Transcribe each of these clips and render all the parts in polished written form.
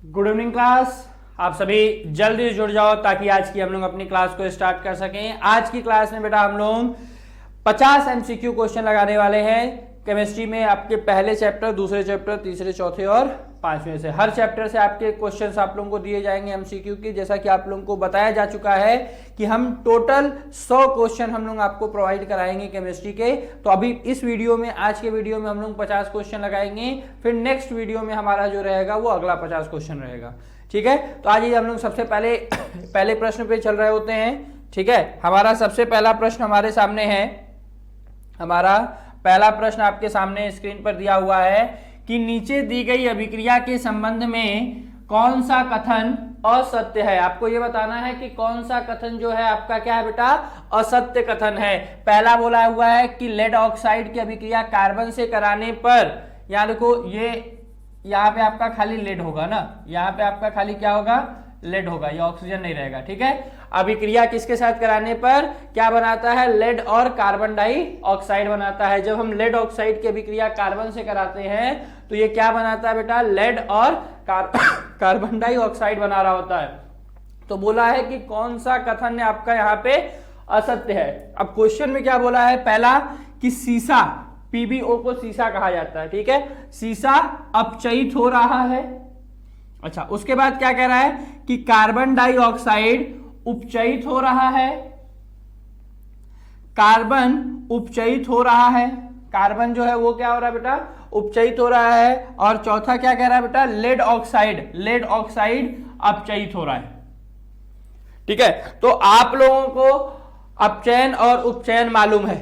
Good evening class. आप सभी जल्दी जुड़ जाओ ताकि आज की हम लोग अपनी क्लास को स्टार्ट कर सकें। आज की क्लास में बेटा हम लोग 50 एमसीक्यू क्वेश्चन लगाने वाले हैं केमिस्ट्री में। आपके पहले चैप्टर, दूसरे चैप्टर, तीसरे, चौथे और पांचवें से हर चैप्टर से आपके क्वेश्चंस आप लोगों को दिए जाएंगे एमसीक्यू की। जैसा कि आप लोगों को बताया जा चुका है कि हम टोटल 100 क्वेश्चन हम लोग आपको प्रोवाइड कराएंगे केमिस्ट्री के। तो अभी इस वीडियो में, आज के वीडियो में हम लोग 50 क्वेश्चन लगाएंगे, फिर नेक्स्ट वीडियो में हमारा जो रहेगा वो अगला 50 क्वेश्चन रहेगा। ठीक है, तो आज हम लोग सबसे पहले प्रश्न पे चल रहे होते हैं। ठीक है, हमारा सबसे पहला प्रश्न हमारे सामने है। हमारा पहला प्रश्न आपके सामने स्क्रीन पर दिया हुआ है कि नीचे दी गई अभिक्रिया के संबंध में कौन सा कथन असत्य है। आपको यह बताना है कि कौन सा कथन जो है आपका क्या है बेटा, असत्य कथन है। पहला बोला हुआ है कि लेड ऑक्साइड की अभिक्रिया कार्बन से कराने पर, यहां देखो ये यहाँ पे आपका खाली लेड होगा ना, यहाँ पे आपका खाली क्या होगा, लेड होगा, ये ऑक्सीजन नहीं रहेगा। ठीक है, अभिक्रिया किसके साथ कराने पर क्या बनाता है, लेड और कार्बन डाइऑक्साइड बनाता है। जब हम लेड ऑक्साइड की अभिक्रिया कार्बन से कराते हैं तो ये क्या बनाता है बेटा, लेड और कार्बन डाइऑक्साइड बना रहा होता है। तो बोला है कि कौन सा कथन है आपका यहाँ पे असत्य है। अब क्वेश्चन में क्या बोला है, पहला कि सीसा, पीबीओ को सीसा कहा जाता है। ठीक है, सीसा अपचयित हो रहा है। अच्छा, उसके बाद क्या कह रहा है कि कार्बन डाइऑक्साइड उपचयित हो रहा है। कार्बन उपचयित हो रहा है, कार्बन जो है वो क्या हो रहा है बेटा, उपचयित हो रहा है। और चौथा क्या कह रहा है बेटा, लेड ऑक्साइड अपचयित हो रहा है। ठीक है, तो आप लोगों को अपचयन और उपचयन मालूम है।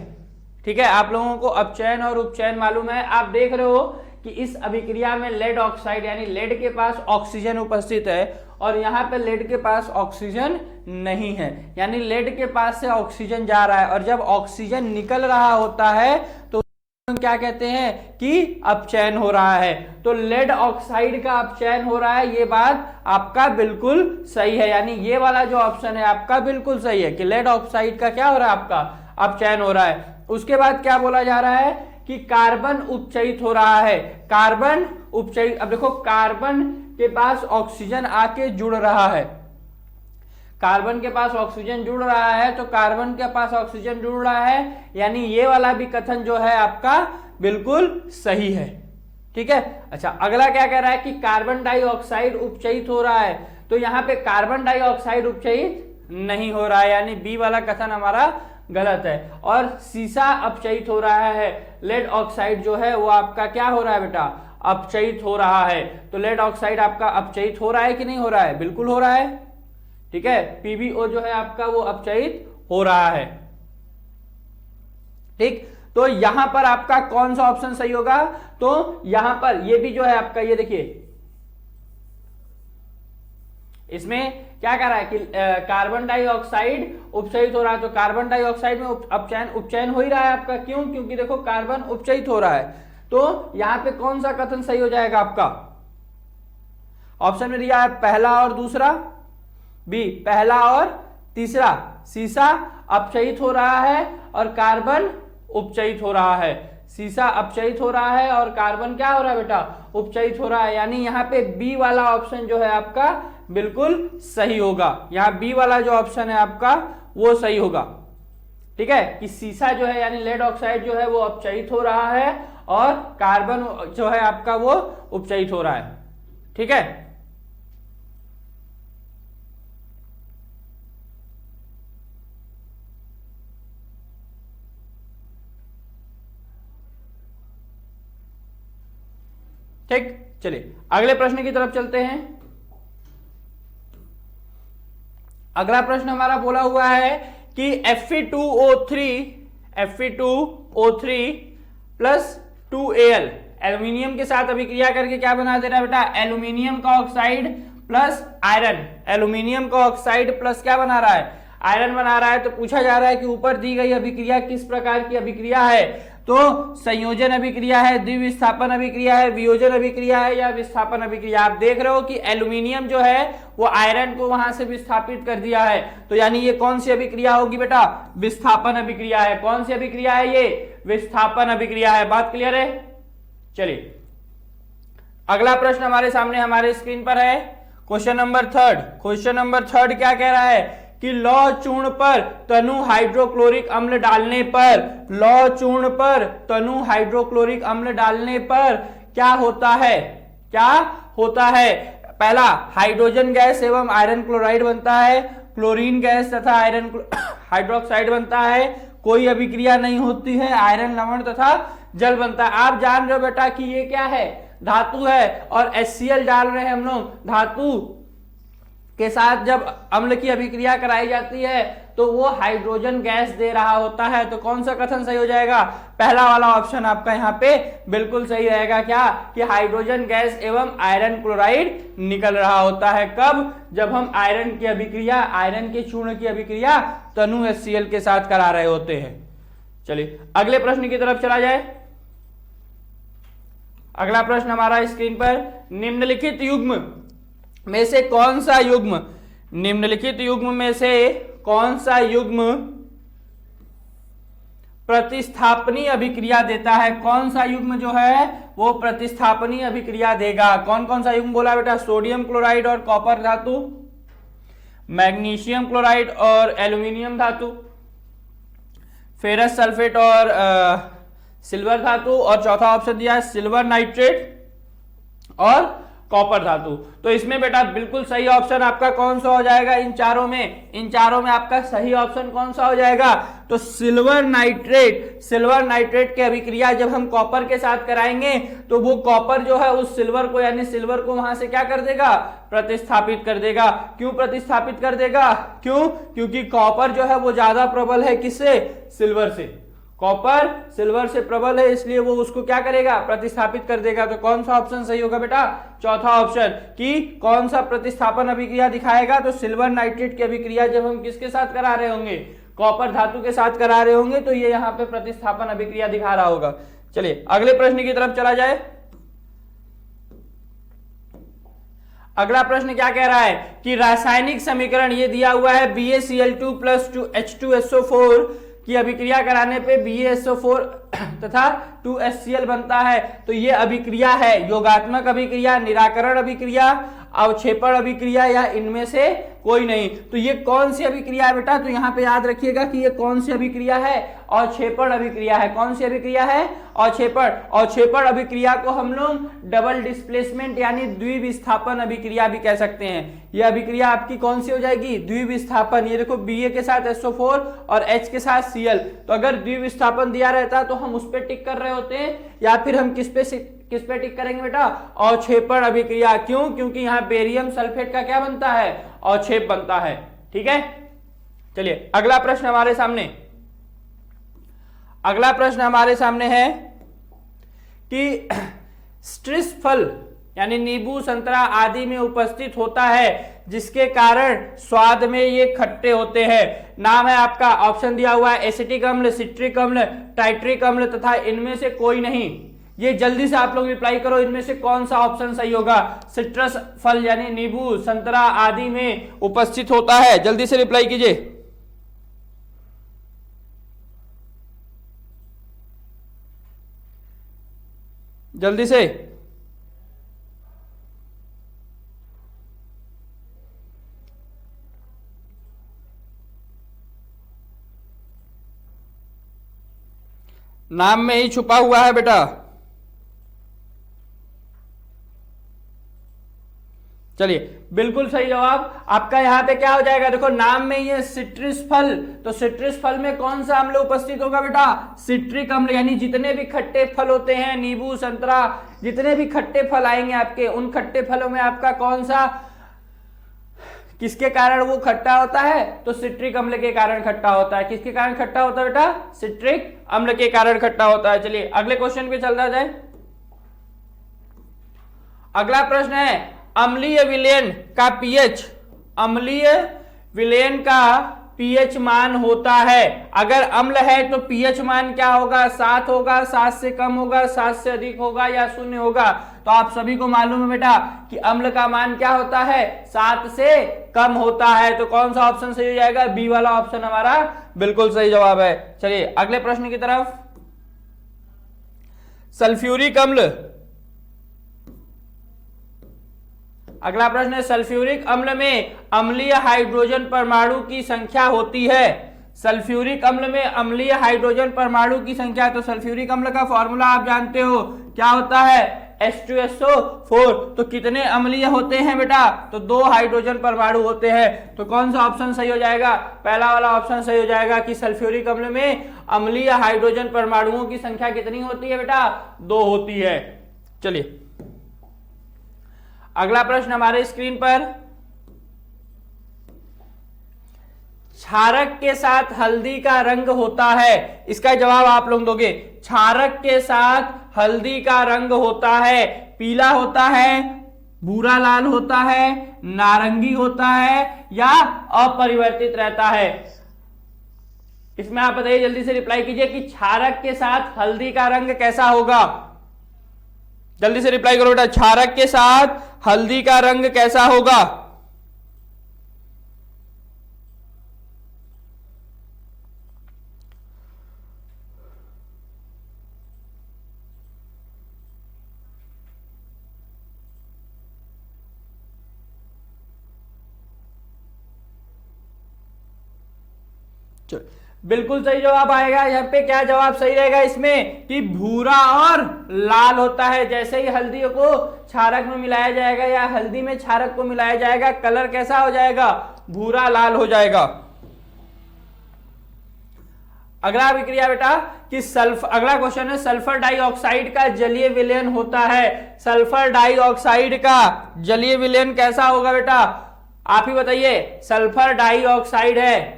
ठीक है, आप लोगों को अपचयन और उपचयन मालूम है। आप देख रहे हो कि इस अभिक्रिया में लेड ऑक्साइड यानी लेड के पास ऑक्सीजन उपस्थित है और यहाँ पे लेड के पास ऑक्सीजन नहीं है, यानी लेड के पास से ऑक्सीजन जा रहा है। और जब ऑक्सीजन निकल रहा होता है तो क्या कहते हैं कि अपचयन हो रहा है। तो लेड ऑक्साइड का अपचयन हो रहा है, ये बात आपका बिल्कुल सही है। यानी ये वाला जो ऑप्शन है आपका बिल्कुल सही है कि लेड ऑक्साइड का क्या हो रहा है, आपका अपचयन हो रहा है। उसके बाद क्या बोला जा रहा है कि कार्बन उपचयित हो रहा है। कार्बन उपचयित, अब देखो कार्बन के पास ऑक्सीजन आके जुड़ रहा है, कार्बन के पास ऑक्सीजन जुड़ रहा है, तो कार्बन के पास ऑक्सीजन जुड़ रहा है, यानी ये वाला भी कथन जो है आपका बिल्कुल सही है। ठीक है, अच्छा अगला क्या कह रहा है कि कार्बन डाइऑक्साइड उपचयित हो रहा है। तो यहाँ पे कार्बन डाइऑक्साइड उपचयित नहीं हो रहा है, यानी बी वाला कथन हमारा गलत है। और सीसा अपचयित हो रहा है, लेड ऑक्साइड जो है वो आपका क्या हो रहा है बेटा, अपचयित हो रहा है। तो लेड ऑक्साइड आपका अपचयित हो रहा है कि नहीं हो रहा है, बिल्कुल हो रहा है। ठीक है, पीबीओ जो है आपका वो अपचयित हो रहा है। ठीक, तो यहां पर आपका कौन सा ऑप्शन सही होगा, तो यहां पर ये भी जो है आपका, ये देखिए इसमें क्या कर रहा है कि कार्बन डाइऑक्साइड उपचयित हो रहा है। तो कार्बन डाइऑक्साइड में उपचयन हो ही रहा है आपका, क्यों, क्योंकि देखो कार्बन उपचयित हो रहा है। तो यहां पे कौन सा कथन सही हो जाएगा आपका, ऑप्शन में दिया है पहला और दूसरा, बी पहला और तीसरा। सीसा अपचयित हो रहा है और कार्बन उपचयित हो रहा है। सीसा अपचयित हो रहा है और कार्बन क्या हो रहा है बेटा, उपचयित हो रहा है। यानी यहाँ पे बी वाला ऑप्शन जो है आपका बिल्कुल सही होगा। यहाँ बी वाला जो ऑप्शन है आपका वो सही होगा। ठीक है, कि सीसा जो है यानी लेड ऑक्साइड जो है वो अपचयित हो रहा है और कार्बन जो है आपका वो उपचयित हो रहा है। ठीक है, ठीक, चलिए अगले प्रश्न की तरफ चलते हैं। अगला प्रश्न हमारा बोला हुआ है कि Fe2O3 प्लस 2Al एल्यूमिनियम के साथ अभिक्रिया करके क्या बना दे रहा है बेटा, एल्यूमिनियम का ऑक्साइड प्लस आयरन। एल्यूमिनियम का ऑक्साइड प्लस क्या बना रहा है, आयरन बना रहा है। तो पूछा जा रहा है कि ऊपर दी गई अभिक्रिया किस प्रकार की अभिक्रिया है। तो संयोजन अभिक्रिया है, द्विविस्थापन अभिक्रिया है, वियोजन अभिक्रिया है या विस्थापन अभिक्रिया। आप देख रहे हो कि एल्यूमिनियम जो है वो आयरन को वहां से विस्थापित कर दिया है, तो यानी ये कौन सी अभिक्रिया होगी बेटा, विस्थापन अभिक्रिया है। कौन सी अभिक्रिया है ये, विस्थापन अभिक्रिया है। बात क्लियर है। चलिए अगला प्रश्न हमारे सामने हमारे स्क्रीन पर है question number third. Question number third क्या कह रहा है कि लौह चूर्ण पर तनु हाइड्रोक्लोरिक अम्ल डालने पर, लौह चूर्ण पर तनु हाइड्रोक्लोरिक अम्ल डालने पर क्या होता है, क्या होता है? पहला, हाइड्रोजन गैस एवं आयरन क्लोराइड बनता है, क्लोरीन गैस तथा आयरन हाइड्रोक्साइड बनता है, कोई अभिक्रिया नहीं होती है, आयरन लवण तथा जल बनता है। आप जान रहे हो बेटा कि ये क्या है, धातु है, और HCl डाल रहे हैं हम लोग। धातु के साथ जब अम्ल की अभिक्रिया कराई जाती है तो वो हाइड्रोजन गैस दे रहा होता है। तो कौन सा कथन सही हो जाएगा? पहला वाला ऑप्शन आपका यहाँ पे बिल्कुल सही रहेगा। क्या कि हाइड्रोजन गैस एवं आयरन क्लोराइड निकल रहा होता है। कब? जब हम आयरन की अभिक्रिया, आयरन के चूर्ण की अभिक्रिया तनु HCl के साथ करा रहे होते हैं। चलिए अगले प्रश्न की तरफ चला जाए। अगला प्रश्न हमारा स्क्रीन पर, निम्नलिखित युग्म में से कौन सा युग्म, निम्नलिखित युग्म में से कौन सा युग्म प्रतिस्थापनी अभिक्रिया देता है? कौन सा युग्म जो है वो प्रतिस्थापनी अभिक्रिया देगा? कौन कौन सा युग्म बोला बेटा? सोडियम क्लोराइड और कॉपर धातु, मैग्नीशियम क्लोराइड और एल्यूमिनियम धातु, फेरस सल्फेट और सिल्वर धातु, और चौथा ऑप्शन दिया है सिल्वर नाइट्रेट और कॉपर धातु। तो इसमें बेटा बिल्कुल सही ऑप्शन आपका कौन सा हो जाएगा? इन चारों में, इन चारों में आपका सही ऑप्शन कौन सा हो जाएगा? तो सिल्वर नाइट्रेट। सिल्वर नाइट्रेट की अभिक्रिया जब हम कॉपर के साथ कराएंगे तो वो कॉपर जो है उस सिल्वर को, यानी सिल्वर को वहां से क्या कर देगा? प्रतिस्थापित कर देगा। क्यों प्रतिस्थापित कर देगा? क्यों? क्योंकि कॉपर जो है वो ज्यादा प्रबल है किससे? सिल्वर से। कॉपर सिल्वर से प्रबल है, इसलिए वो उसको क्या करेगा? प्रतिस्थापित कर देगा। तो कौन सा ऑप्शन सही होगा बेटा? चौथा ऑप्शन, कि कौन सा प्रतिस्थापन अभिक्रिया दिखाएगा? तो सिल्वर नाइट्रेट की अभिक्रिया जब हम किसके साथ करा रहे होंगे? कॉपर धातु के साथ करा रहे होंगे, तो ये यहाँ पे प्रतिस्थापन अभिक्रिया दिखा रहा होगा। चलिए अगले प्रश्न की तरफ चला जाए। अगला प्रश्न क्या कह रहा है कि रासायनिक समीकरण ये दिया हुआ है BaCl2 + 2H2SO4 की अभिक्रिया कराने पे BaSO4 तथा 2HCl बनता है। तो ये अभिक्रिया है योगात्मक अभिक्रिया, निराकरण अभिक्रिया, अवक्षेपण अभिक्रिया, या इनमें से कोई नहीं। तो ये कौन सी अभिक्रिया है बेटा? तो यहाँ पे याद रखिएगा कि ये कौन सी अभिक्रिया है? अवक्षेपण अभिक्रिया है। कौन सी अभिक्रिया है? अवक्षेपण। अवक्षेपण अभिक्रिया को हम लोग डबल डिस्प्लेसमेंट यानी द्विविस्थापन अभिक्रिया भी कह सकते हैं। यह अभिक्रिया आपकी कौन सी हो जाएगी? द्विविस्थापन। ये देखो Ba के साथ SO4 और H के साथ Cl। तो अगर द्विविस्थापन दिया रहता तो हम उस पर टिक कर रहे होते हैं, या फिर हम किस पे टिक करेंगे बेटा? अवक्षेपण अभिक्रिया। क्यों? क्योंकि यहाँ बेरियम सल्फेट का क्या बनता है? अवक्षेप बनता है। ठीक है, चलिए अगला प्रश्न हमारे सामने, अगला प्रश्न हमारे सामने है कि स्ट्रिस फल यानी नींबू, संतरा आदि में उपस्थित होता है जिसके कारण स्वाद में ये खट्टे होते हैं। नाम है आपका, ऑप्शन दिया हुआ है एसिटिक अम्ल, सिट्रिक अम्ल, टाइट्रिक अम्ल तथा इनमें से कोई नहीं। ये जल्दी से आप लोग रिप्लाई करो, इनमें से कौन सा ऑप्शन सही होगा? सिट्रस फल यानी नींबू, संतरा आदि में उपस्थित होता है। जल्दी से रिप्लाई कीजिए, जल्दी से। नाम में ही छुपा हुआ है बेटा। चलिए बिल्कुल सही जवाब आपका यहाँ पे क्या हो जाएगा? देखो नाम में ये सिट्रस फल, तो सिट्रस फल में कौन सा अम्ल उपस्थित होगा बेटा? सिट्रिक अम्ल। यानी जितने भी खट्टे फल होते हैं, नींबू, संतरा, जितने भी खट्टे फल आएंगे आपके, उन खट्टे फलों में आपका कौन सा, किसके कारण वो खट्टा होता है? तो सिट्रिक अम्ल के कारण खट्टा होता है। किसके कारण खट्टा होता है बेटा? सिट्रिक अम्ल के कारण खट्टा होता है। चलिए अगले क्वेश्चन पे चलता जाए। अगला प्रश्न है अम्लीय विलयन का पीएच, अम्लीय विलयन का पीएच मान होता है। अगर अम्ल है तो पीएच मान क्या होगा? 7 होगा, 7 से कम होगा, 7 से अधिक होगा, या 0 होगा? तो आप सभी को मालूम है बेटा कि अम्ल का मान क्या होता है? 7 से कम होता है। तो कौन सा ऑप्शन सही हो जाएगा? बी वाला ऑप्शन हमारा बिल्कुल सही जवाब है। चलिए अगले प्रश्न की तरफ। सल्फ्यूरिक अम्ल अगला प्रश्न है सल्फ्यूरिक अम्ल में अम्लीय हाइड्रोजन परमाणु की संख्या होती है। सल्फ्यूरिक अम्ल में अम्लीय हाइड्रोजन परमाणु की संख्या, तो सल्फ्यूरिक अम्ल का फॉर्मूला आप जानते हो क्या होता है, H2SO4। तो कितने अम्लीय होते हैं बेटा, तो 2 हाइड्रोजन परमाणु होते हैं। तो कौन सा ऑप्शन सही हो जाएगा, पहला वाला ऑप्शन सही हो जाएगा कि सल्फ्यूरिक अम्ल में अम्लीय हाइड्रोजन परमाणुओं की संख्या कितनी होती है बेटा, 2 होती है। चलिए अगला प्रश्न हमारे स्क्रीन पर, क्षारक के साथ हल्दी का रंग होता है, इसका जवाब आप लोग दोगे। क्षारक के साथ हल्दी का रंग होता है, पीला होता है, भूरा लाल होता है, नारंगी होता है या अपरिवर्तित रहता है। इसमें आप बताइए, जल्दी से रिप्लाई कीजिए कि क्षारक के साथ हल्दी का रंग कैसा होगा। जल्दी से रिप्लाई करो बेटा, क्षारक के साथ हल्दी का रंग कैसा होगा। बिल्कुल सही जवाब आएगा। यहाँ पे क्या जवाब सही रहेगा इसमें कि भूरा और लाल होता है। जैसे ही हल्दी को क्षारक में मिलाया जाएगा या हल्दी में क्षारक को मिलाया जाएगा, कलर कैसा हो जाएगा, भूरा लाल हो जाएगा। अगला विक्रिया बेटा कि अगला क्वेश्चन है, सल्फर डाइऑक्साइड का जलीय विलयन होता है। सल्फर डाइऑक्साइड का जलीय विलयन कैसा होगा बेटा, आप ही बताइए। सल्फर डाइऑक्साइड है,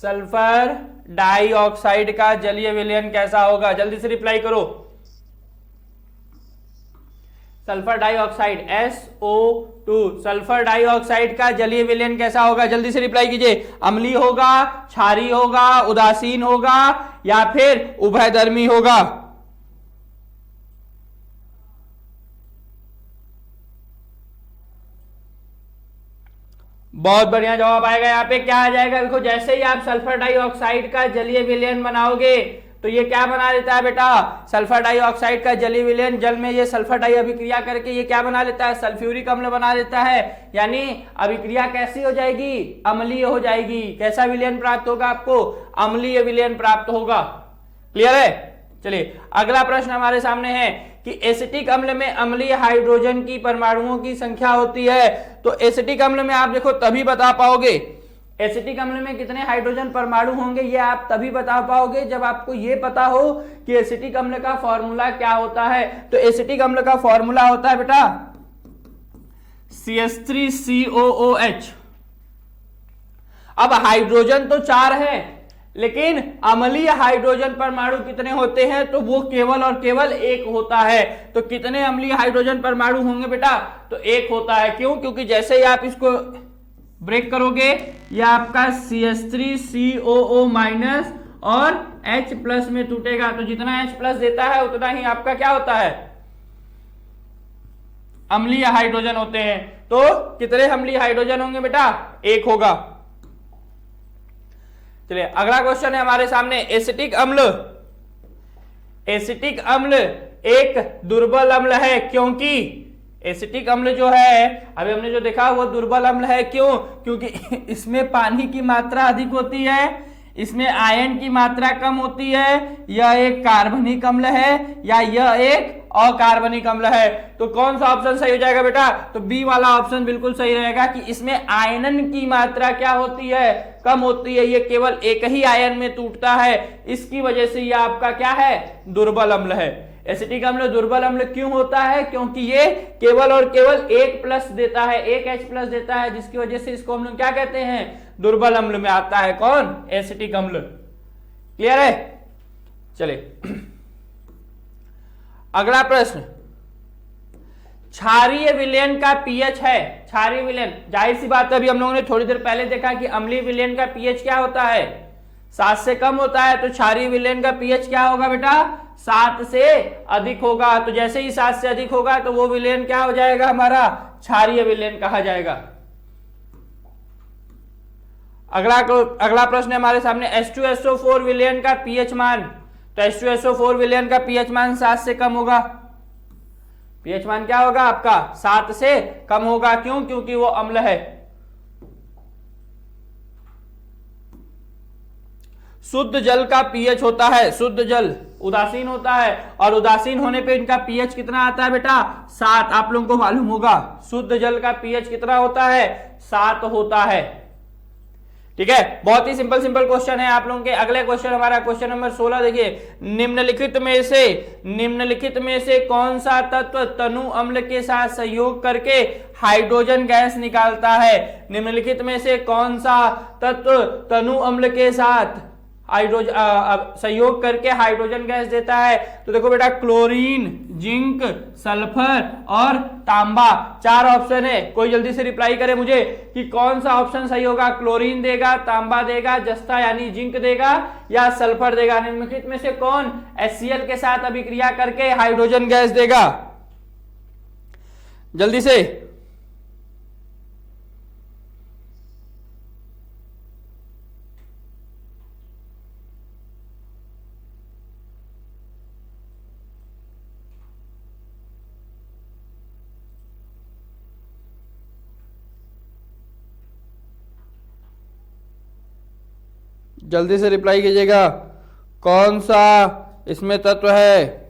सल्फर डाइऑक्साइड का जलीय विलयन कैसा होगा, जल्दी से रिप्लाई करो। Sulphur dioxide SO2, sulphur dioxide का जलीय विलयन कैसा होगा, जल्दी से रिप्लाई कीजिए। अम्लीय होगा, क्षारीय होगा, उदासीन होगा या फिर उभयधर्मी होगा। बहुत बढ़िया जवाब आएगा। यहाँ पे क्या आ जाएगा, देखो जैसे ही आप सल्फर डाइऑक्साइड का जलीय विलयन बनाओगे तो ये क्या बना लेता है बेटा, सल्फर डाइऑक्साइड का जलीय विलयन जल में ये सल्फर डाई अभिक्रिया करके ये क्या बना लेता है, सल्फ्यूरिक अम्ल बना लेता है। यानी अभिक्रिया कैसी हो जाएगी, अम्लीय हो जाएगी। कैसा विलयन प्राप्त होगा आपको, अम्लीय विलयन प्राप्त होगा। क्लियर है। चलिए अगला प्रश्न हमारे सामने है कि एसिटिक अम्ल में अम्लीय हाइड्रोजन की परमाणुओं की संख्या होती है। तो एसिटिक अम्ल में आप देखो तभी बता पाओगे, एसिटिक अम्ल में कितने हाइड्रोजन परमाणु होंगे ये आप तभी बता पाओगे जब आपको ये पता हो कि एसिटिक अम्ल का फॉर्मूला क्या होता है। तो एसिटिक अम्ल का फॉर्मूला होता है बेटा CH3COOH। अब हाइड्रोजन तो 4 है, लेकिन अम्लीय हाइड्रोजन परमाणु कितने होते हैं, तो वो केवल और केवल 1 होता है। तो कितने अम्लीय हाइड्रोजन परमाणु होंगे बेटा, तो 1 होता है। क्यों, क्योंकि जैसे ही आप इसको ब्रेक करोगे ये आपका CH3COO- और H+ में टूटेगा। तो जितना H+ देता है उतना ही आपका क्या होता है, अम्लीय हाइड्रोजन होते हैं। तो कितने अम्लीय हाइड्रोजन होंगे बेटा, 1 होगा। चलिए अगला क्वेश्चन है हमारे सामने, एसिटिक अम्ल। एसिटिक अम्ल एक दुर्बल अम्ल है, क्योंकि एसिटिक अम्ल जो है अभी हमने जो देखा वो दुर्बल अम्ल है। क्यों, क्योंकि इसमें पानी की मात्रा अधिक होती है, इसमें आयन की मात्रा कम होती है, यह एक कार्बनिक अम्ल है या यह एक अकार्बनिक अम्ल है। तो कौन सा ऑप्शन सही हो जाएगा बेटा, तो बी वाला ऑप्शन बिल्कुल सही रहेगा कि इसमें आयनन की मात्रा क्या होती है, कम होती है। ये केवल एक ही आयन में टूटता है, इसकी वजह से ये आपका क्या है, दुर्बल अम्ल है। एसिटिक अम्ल दुर्बल अम्ल क्यों होता है, क्योंकि ये केवल और केवल 1+ देता है, 1 H+ देता है, जिसकी वजह से इसको हम लोग क्या कहते हैं, दुर्बल अम्ल में आता है। कौन, एसिटिक अम्ल। क्लियर है। चलिए अगला प्रश्न, क्षारीय विलयन का पीएच है। क्षारीय विलयन, जाहिर सी बात है, अभी हम लोगों ने थोड़ी देर पहले देखा कि अम्लीय विलयन का पीएच क्या होता है, 7 से कम होता है। तो क्षारीय विलयन का पीएच क्या होगा बेटा, 7 से अधिक होगा। तो जैसे ही 7 से अधिक होगा तो वो विलयन क्या हो जाएगा, हमारा क्षारीय विलयन कहा जाएगा। अगला प्रश्न हमारे सामने, H2SO4 विलयन का पीएच मान। तो H2SO4 विलयन का पीएच मान 7 से कम होगा, पीएच मान क्या होगा आपका 7 से कम होगा, क्यों? क्योंकि वो अम्ल है। शुद्ध जल का पीएच होता है, शुद्ध जल उदासीन होता है, और उदासीन होने पे इनका पीएच कितना आता है बेटा? 7। आप लोगों को मालूम होगा शुद्ध जल का पीएच कितना होता है? 7 होता है। ठीक है, बहुत ही सिंपल क्वेश्चन है आप लोगों के। अगले क्वेश्चन हमारा क्वेश्चन नंबर 16 देखिए, निम्नलिखित में से कौन सा तत्व तनु अम्ल के साथ सहयोग करके हाइड्रोजन गैस निकालता है? निम्नलिखित में से कौन सा तत्व तनु अम्ल के साथ सहयोग करके हाइड्रोजन गैस देता है? तो देखो बेटा, क्लोरीन, जिंक, सल्फर और तांबा, 4 ऑप्शन है। कोई जल्दी से रिप्लाई करे मुझे कि कौन सा ऑप्शन सही होगा? क्लोरीन देगा, तांबा देगा, जस्ता यानी जिंक देगा, या सल्फर देगा? निम्नलिखित में से कौन HCl के साथ अभिक्रिया करके हाइड्रोजन गैस देगा? जल्दी से। जल्दी से रिप्लाई कीजिएगा, कौन सा इसमें तत्व है?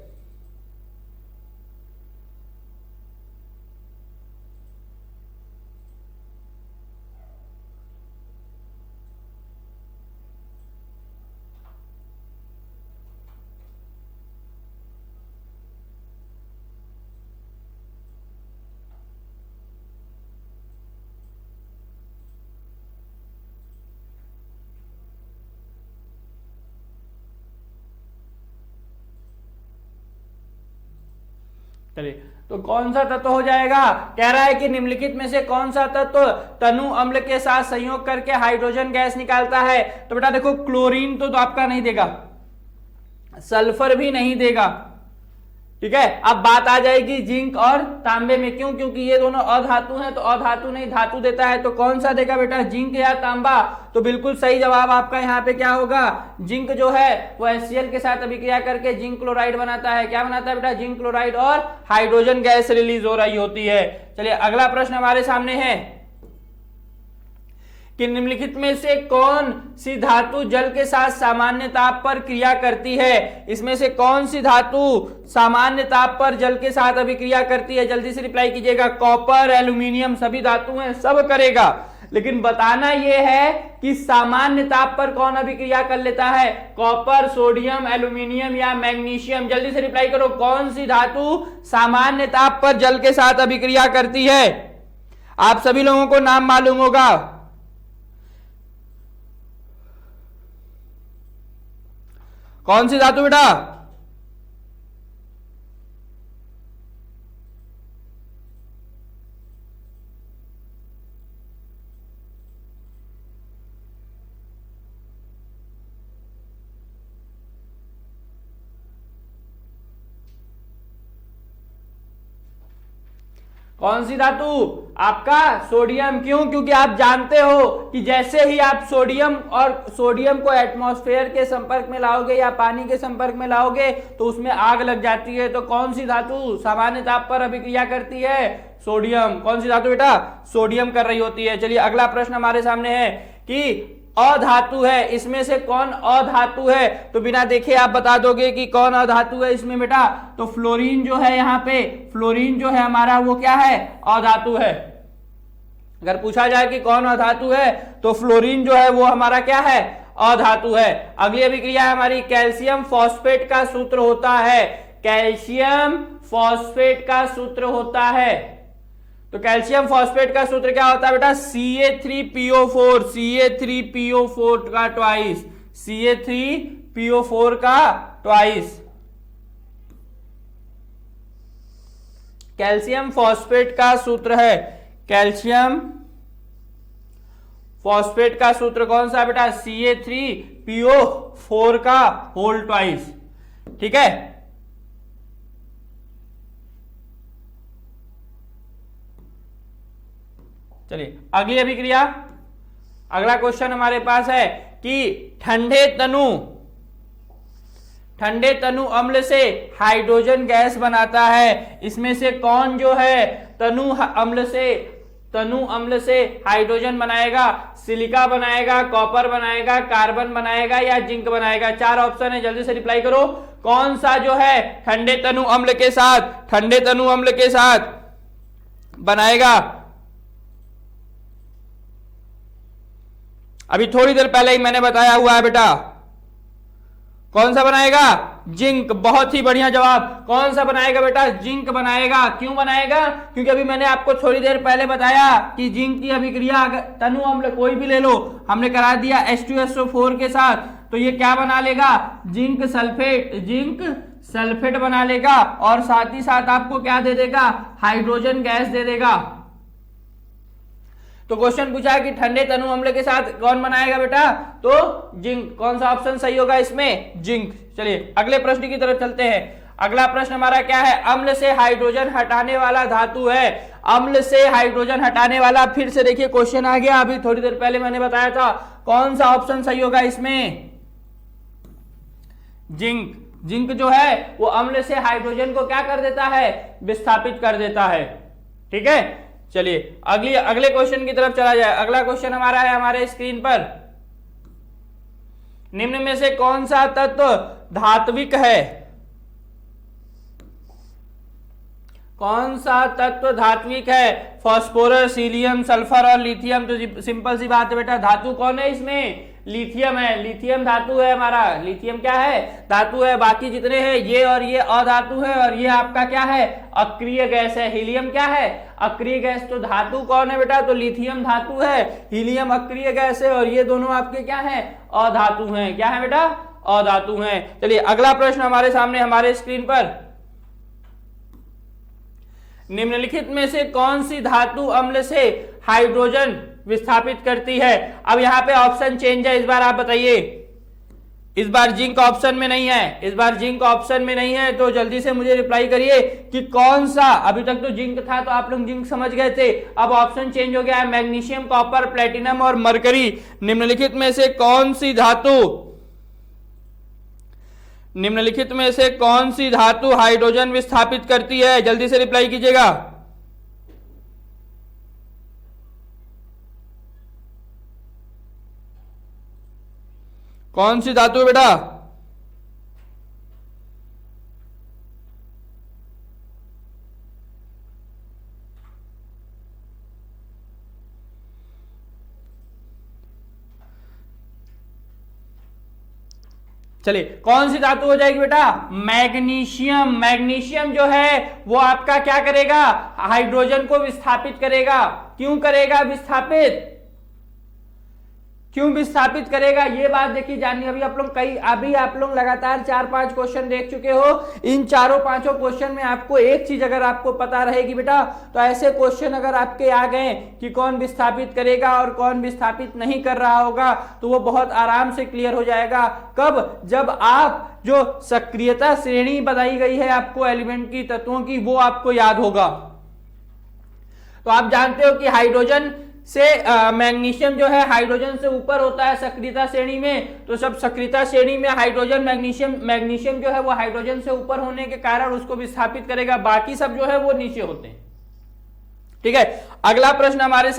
चलिए, तो कौन सा तत्व हो जाएगा? कह रहा है कि निम्नलिखित में से कौन सा तत्व तनु अम्ल के साथ संयोग करके हाइड्रोजन गैस निकालता है? तो बेटा देखो, क्लोरीन तो आपका नहीं देगा, सल्फर भी नहीं देगा। ठीक है, अब बात आ जाएगी जिंक और तांबे में। क्यों? क्योंकि ये दोनों अधातु हैं, तो अधातु नहीं धातु देता है। तो कौन सा देगा बेटा, जिंक या तांबा? तो बिल्कुल सही जवाब आपका यहाँ पे क्या होगा? जिंक जो है वो HCl के साथ अभिक्रिया करके जिंक क्लोराइड बनाता है। क्या बनाता है बेटा? जिंक क्लोराइड, और हाइड्रोजन गैस रिलीज हो रही होती है। चलिए, अगला प्रश्न हमारे सामने है कि निम्नलिखित में से कौन सी धातु जल के साथ सामान्य ताप पर क्रिया करती है? इसमें से कौन सी धातु सामान्य ताप पर जल के साथ अभिक्रिया करती है? जल्दी से रिप्लाई कीजिएगा। कॉपर, एल्यूमिनियम, सभी धातु हैं, सब करेगा, लेकिन बताना यह है कि सामान्य ताप पर कौन अभिक्रिया कर लेता है? कॉपर, सोडियम, एल्यूमिनियम या मैग्नीशियम? जल्दी से रिप्लाई करो, कौन सी धातु सामान्य ताप पर जल के साथ अभिक्रिया करती है? आप सभी लोगों को नाम मालूम होगा। कौन सी धातु बेटा? कौन सी धातु? आपका सोडियम। क्यों? क्योंकि आप जानते हो कि जैसे ही आप सोडियम को एटमॉस्फेयर के संपर्क में लाओगे या पानी के संपर्क में लाओगे तो उसमें आग लग जाती है। तो कौन सी धातु सामान्य ताप पर अभिक्रिया करती है? सोडियम। कौन सी धातु बेटा? सोडियम कर रही होती है। चलिए, अगला प्रश्न हमारे सामने है कि अधातु है, इसमें से कौन अधातु है? तो बिना देखे आप बता दोगे कि कौन अधातु है इसमें बेटा। तो फ्लोरीन जो है, यहाँ पे फ्लोरीन जो है हमारा, वो क्या है? अधातु है। अगर पूछा जाए कि कौन अधातु है तो फ्लोरीन जो है वो हमारा क्या है? अधातु है। अगली अभिक्रिया है हमारी कैल्शियम फॉस्फेट का सूत्र होता है। कैल्शियम फॉस्फेट का सूत्र होता है। तो कैल्शियम फॉस्फेट का सूत्र क्या होता है बेटा? Ca3PO4, Ca3PO4 का ट्वाइस, Ca3PO4 का ट्वाइस। कैल्शियम फॉस्फेट का सूत्र है। कैल्शियम फॉस्फेट का सूत्र कौन सा बेटा? Ca3PO4 का होल ट्वाइस। ठीक है, चलिए अगली अभिक्रिया। अगला क्वेश्चन हमारे पास है कि ठंडे ठंडे तनु अम्ल से हाइड्रोजन गैस बनाता है। इसमें से कौन जो है तनु अम्ल से हाइड्रोजन बनाएगा? सिलिका बनाएगा, कॉपर बनाएगा, कार्बन बनाएगा या जिंक बनाएगा? 4 ऑप्शन है, जल्दी से रिप्लाई करो। कौन सा जो है ठंडे तनु अम्ल के साथ बनाएगा? अभी थोड़ी देर पहले ही मैंने बताया हुआ है बेटा। कौन सा बनाएगा? जिंक। बहुत ही बढ़िया जवाब। कौन सा बनाएगा बेटा? जिंक बनाएगा। क्यों बनाएगा? क्योंकि अभी मैंने आपको थोड़ी देर पहले बताया कि जिंक की अभिक्रिया तनु अम्ल कोई भी ले लो, हमने करा दिया H2SO4 के साथ, तो ये क्या बना लेगा? जिंक सल्फेट बना लेगा और साथ ही साथ आपको क्या दे देगा? हाइड्रोजन गैस दे देगा। तो क्वेश्चन पूछा है कि ठंडे तनु अम्ल के साथ कौन बनाएगा बेटा? तो जिंक। कौन सा ऑप्शन सही होगा इसमें? जिंक। चलिए अगले प्रश्न की तरफ चलते हैं। अगला प्रश्न हमारा क्या है? अम्ल से हाइड्रोजन हटाने वाला धातु है। अम्ल से हाइड्रोजन हटाने वाला, फिर से देखिए क्वेश्चन आ गया। अभी थोड़ी देर पहले मैंने बताया था। कौन सा ऑप्शन सही होगा इसमें? जिंक। जिंक जो है वो अम्ल से हाइड्रोजन को क्या कर देता है? विस्थापित कर देता है। ठीक है, चलिए अगले क्वेश्चन की तरफ चला जाए। अगला क्वेश्चन हमारा है हमारे स्क्रीन पर। निम्न में से कौन सा तत्व धात्विक है? कौन सा तत्व धात्विक है? फास्फोरस, हीलियम, सल्फर और लिथियम। तो सिंपल सी बात है बेटा, धातु कौन है इसमें? लिथियम है। लिथियम धातु है हमारा। लिथियम क्या है? धातु है। बाकी जितने हैं ये और ये अधातु है, और ये आपका क्या है? अक्रिय गैस है। हीलियम क्या है? अक्रिय गैस। तो धातु कौन है बेटा? तो लिथियम धातु है, हीलियम अक्रिय गैस है, और ये दोनों आपके क्या है? अधातु हैं। क्या है बेटा? अधातु हैं। चलिए अगला प्रश्न हमारे सामने हमारे स्क्रीन पर। निम्नलिखित में से कौन सी धातु अम्ल से हाइड्रोजन विस्थापित करती है? अब यहाँ पे ऑप्शन चेंज है, इस बार आप बताइए। इस बार जिंक ऑप्शन में नहीं है, तो जल्दी से मुझे रिप्लाई करिए कि कौन सा। अभी तक तो जिंक था, तो आप लोग जिंक समझ गए थे। अब ऑप्शन चेंज हो गया है, मैग्नीशियम, कॉपर, प्लेटिनम और मरकरी। निम्नलिखित में से कौन सी धातु हाइड्रोजन विस्थापित करती है? जल्दी से रिप्लाई कीजिएगा। कौन सी धातु है बेटा? चलिए कौन सी धातु हो जाएगी बेटा? मैग्नीशियम। मैग्नीशियम जो है वो आपका क्या करेगा? हाइड्रोजन को विस्थापित करेगा। क्यों करेगा विस्थापित? क्यों विस्थापित करेगा? ये बात देखिए जानिए। अभी आप लोग लगातार 4-5 क्वेश्चन देख चुके हो। इन 4-5 क्वेश्चन में आपको एक चीज अगर आपको पता रहेगी बेटा, तो ऐसे क्वेश्चन अगर आपके आ गए कि कौन विस्थापित करेगा और कौन विस्थापित नहीं कर रहा होगा, तो वो बहुत आराम से क्लियर हो जाएगा। कब? जब आप जो सक्रियता श्रेणी बताई गई है आपको एलिमेंट की, तत्वों की, वो आपको याद होगा। तो आप जानते हो कि हाइड्रोजन से मैग्नीशियम जो है हाइड्रोजन से ऊपर होता है सक्रियता श्रेणी में। तो सब सक्रियता श्रेणी में हाइड्रोजन मैग्नीशियम जो है वो हाइड्रोजन से ऊपर होने के कारण उसको विस्थापित करेगा। बाकी सब जो है वो नीचे होते हैं। ठीक है, अगला प्रश्न हमारे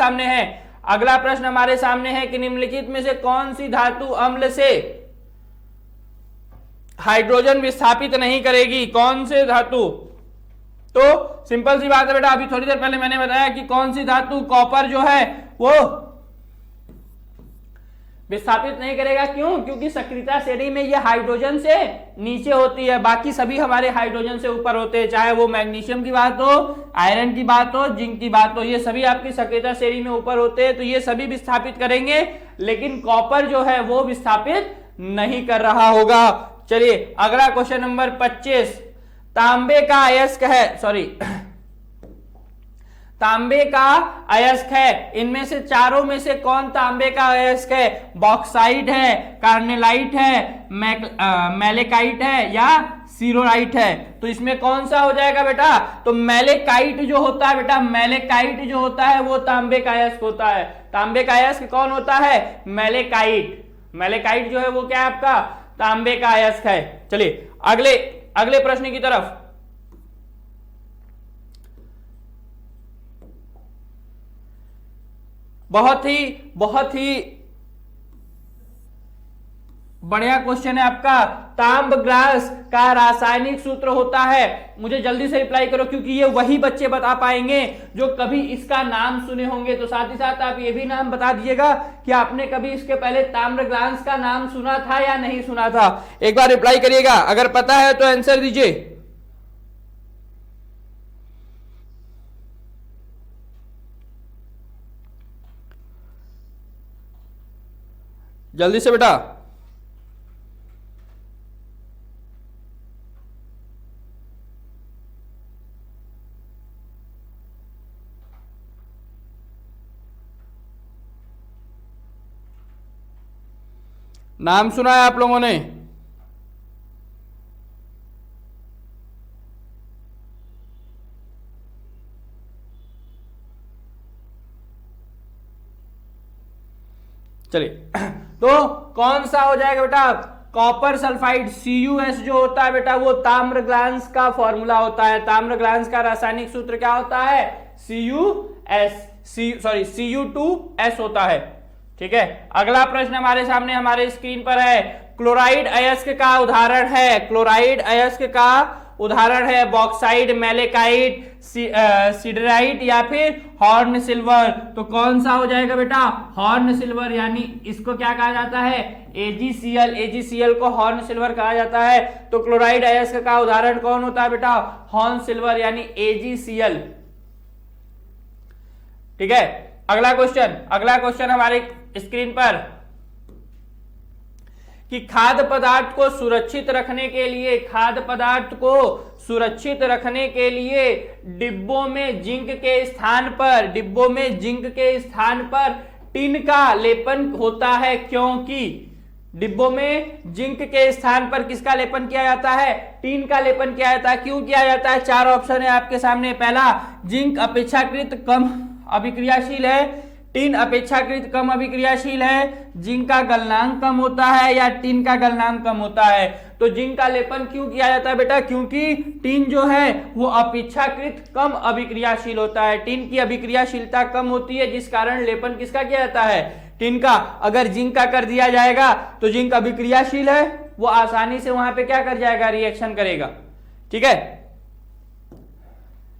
सामने है कि निम्नलिखित में से कौन सी धातु अम्ल से हाइड्रोजन विस्थापित नहीं करेगी? कौन से धातु? तो सिंपल सी बात है बेटा, अभी थोड़ी देर पहले मैंने बताया कि कौन सी धातु, कॉपर जो है वो विस्थापित नहीं करेगा। क्यों? क्योंकि सक्रियता श्रेणी में ये हाइड्रोजन से नीचे होती है, बाकी सभी हमारे हाइड्रोजन से ऊपर होते हैं। चाहे वो मैग्नीशियम की बात हो, आयरन की बात हो, जिंक की बात हो, ये सभी आपकी सक्रियता श्रेणी में ऊपर होते हैं, तो ये सभी विस्थापित करेंगे। लेकिन कॉपर जो है वो विस्थापित नहीं कर रहा होगा। चलिए अगला क्वेश्चन नंबर 25। तांबे का अयस्क है। इनमें से चारों में से कौन तांबे का अयस्क है? बॉक्साइट है, कार्नेलाइट है, मैलेकाइट है या सीरोराइट है? तो इसमें कौन सा हो जाएगा बेटा? तो मैलेकाइट जो होता है बेटा, मैलेकाइट जो होता है वो तांबे का अयस्क होता है। तांबे का अयस्क कौन होता है? मैलेकाइट। मैलेकाइट जो है वो क्या है आपका? तांबे का अयस्क है। चलिए अगले प्रश्न की तरफ। बहुत ही बढ़िया क्वेश्चन है आपका। तांब ग्लास का रासायनिक सूत्र होता है, मुझे जल्दी से रिप्लाई करो क्योंकि ये वही बच्चे बता पाएंगे जो कभी इसका नाम सुने होंगे। तो साथ ही साथ आप ये भी नाम बता दीजिएगा कि आपने कभी इसके पहले ताम्र ग्लास का नाम सुना था या नहीं सुना था। एक बार रिप्लाई करिएगा, अगर पता है तो आंसर दीजिए। जल्दी से बेटा। नाम सुना है आप लोगों ने? चलिए तो कौन सा हो जाएगा बेटा? कॉपर सल्फाइड CuS जो होता है बेटा वो ताम्र ग्लास का फॉर्मूला होता है। ताम्र ग्लास का रासायनिक सूत्र क्या होता है? Cu2S होता है। ठीक है, अगला प्रश्न हमारे सामने हमारे स्क्रीन पर है। क्लोराइड अयस्क का उदाहरण है, क्लोराइड अयस्क का उदाहरण है बॉक्साइड, मैलेकाइट, सिडराइट या फिर हॉर्न सिल्वर। तो कौन सा हो जाएगा बेटा? हॉर्न सिल्वर, यानी इसको क्या कहा जाता है? AgCl। AgCl को हॉर्न सिल्वर कहा जाता है। तो क्लोराइड अयस्क का उदाहरण कौन होता है बेटा? हॉर्न सिल्वर यानी AgCl। ठीक है, अगला क्वेश्चन हमारे स्क्रीन पर कि खाद्य पदार्थ को सुरक्षित रखने के लिए डिब्बों में जिंक के स्थान पर टिन का लेपन होता है, क्योंकि डिब्बों में जिंक के स्थान पर किसका लेपन किया जाता है? टिन का लेपन किया जाता है। क्यों किया जाता है? 4 ऑप्शन है आपके सामने। पहला, जिंक अपेक्षाकृत कम अभिक्रियाशील है, टिन अपेक्षाकृत कम अभिक्रियाशील है, जिंक का गलनांक कम होता है या टिन का गलनांक कम होता है। तो जिंक का लेपन क्यों किया जाता है बेटा? क्योंकि टिन जो है वो अपेक्षाकृत कम अभिक्रियाशील होता है। टिन की अभिक्रियाशीलता कम होती है, जिस कारण लेपन किसका किया जाता है? टिन का। अगर जिंक का कर दिया जाएगा तो जिंक अभिक्रियाशील है, वो आसानी से वहां पे क्या कर जाएगा? रिएक्शन करेगा। ठीक है,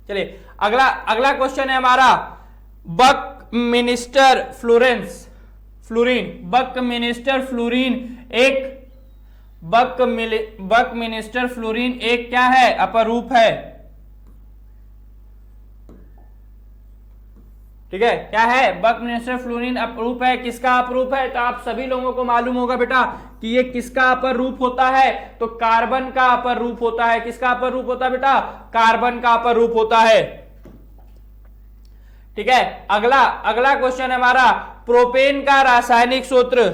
चलिए अगला क्वेश्चन है हमारा बकमिनिस्टर फ्लोरीन। बकमिनिस्टर फ्लोरीन एक क्या है? अपरूप है। ठीक है, क्या है? बकमिनिस्टर फ्लोरीन अपरूप है। किसका अपरूप है? तो आप सभी लोगों को मालूम होगा बेटा कि ये किसका अपर रूप होता है? तो कार्बन का अपर रूप होता है। किसका अपर रूप होता है बेटा? कार्बन का अपर रूप होता है। ठीक है, अगला क्वेश्चन हमारा प्रोपेन का रासायनिक सूत्र।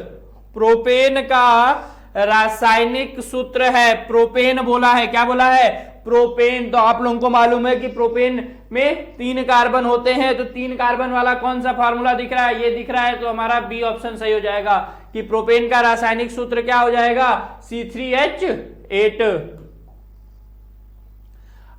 प्रोपेन का रासायनिक सूत्र है, प्रोपेन बोला है। क्या बोला है? प्रोपेन। तो आप लोगों को मालूम है कि प्रोपेन में 3 कार्बन होते हैं। तो 3 कार्बन वाला कौन सा फार्मूला दिख रहा है? ये दिख रहा है। तो हमारा बी ऑप्शन सही हो जाएगा कि प्रोपेन का रासायनिक सूत्र क्या हो जाएगा? C3H8।